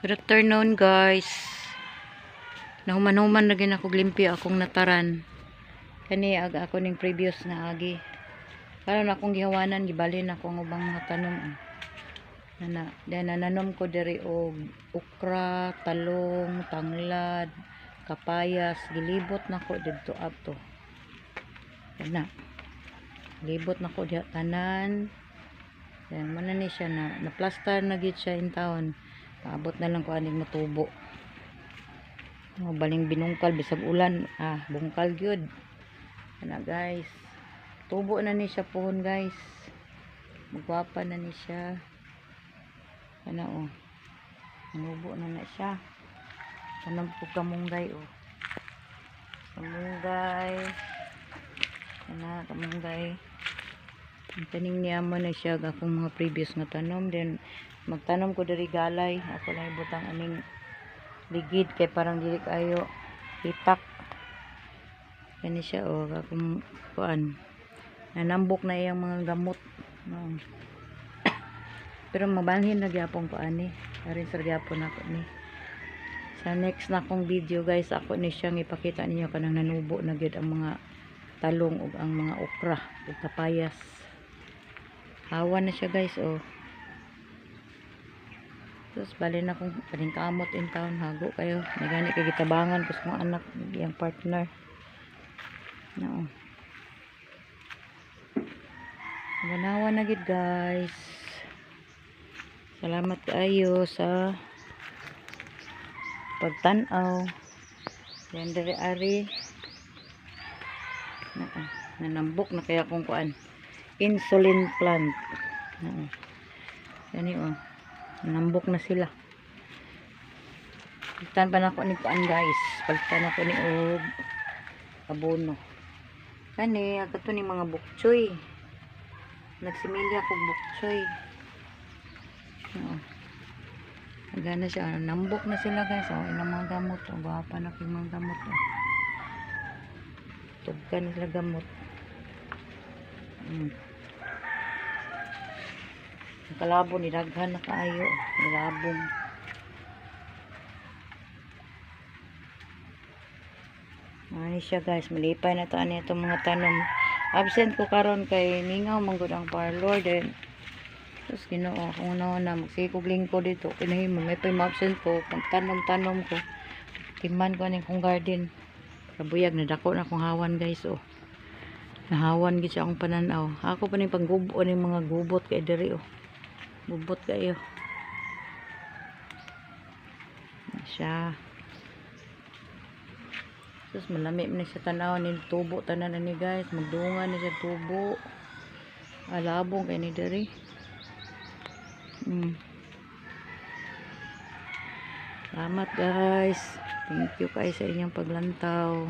Good afternoon guys. Nahuman-human na gina ako glimpyo akong nataran. Kani ako ning previous na agi. Karon akong gihawanan gibalin ako ang ubang mga tanom. Nananom ko diri og okra, talong, tanglad, kapayas, gilibot nako didto ato. Kana. Libot nako diha tanan. Yan man ni siya na plaster na gid siya in town. Paabot na lang ko aning matubo. Baling binungkal bisag ulan, bungkal gyud. Ana guys. Tubo na ni siya pohon guys. Magwapa na ni siya. Ana oh. Nubo na siya. Tanam ko kamunggay oh. Kamunggay. Ana kamunggay. Taning niya na siya akong mga previous nga tanom. Then magtanom ko diri galay. Ako lang ibutang aning ligid kay parang dili kayo hitak. Kani siya oh, akong kuan. Nanambok na iyang mga gamot. No. Pero mabalhin na gyapon ko ani. Arin sa gyapon ako ni. Sa next na akong video guys, ako ni siyang ipakita ninyo kanang nanubo na gyud ang mga talong ug ang mga okra ug kapayas. Hawa na siya guys oh. Tapos balin akong paningkamot in town, hago kayo. Nagani kay gitabangan ko sa mga anak yang partner. No. Ganawa na gid guys. Salamat kayo sa pagtan-aw. Yan diri ari. Nanambok na kaya kung kuan. Insulin plant. Yani oh. Nanambok na sila. Pagtan pa na ako ni kuan guys. Pagtan ako ni og abono. Kani agto ni mga bukchoy. Nagsimilya ko bukchoy. Agana siya. Nambok na sila guys. Ilang mga gamot. Gwapa na yung mga gamot. Tugkan na sila gamot. Ang kalabo ni daghan na kaayo. Nilabong. Ano siya guys. Malipay na to. Ano itong mga tanom. Absent ko karon kay ningaw manggod ang parlor. Then tapos ginoo kung ano na magsikog lingko dito. Kinahimo may pa absent ko. Pagtanom-tanom ko. Timan ko aning kong garden. Kabuyag na dako na akong hawan guys oh. Nahawan gid siya akong pananaw. Ako pa ning panggubo ning mga gubot kay diri oh. Gubot kayo. Siya. Tapos malami na siya tanaw ni tubo tanan ni guys. Magdungan na siya tubo. Alabong kay ni diri. Salamat guys. Thank you kayo sa inyong paglantaw.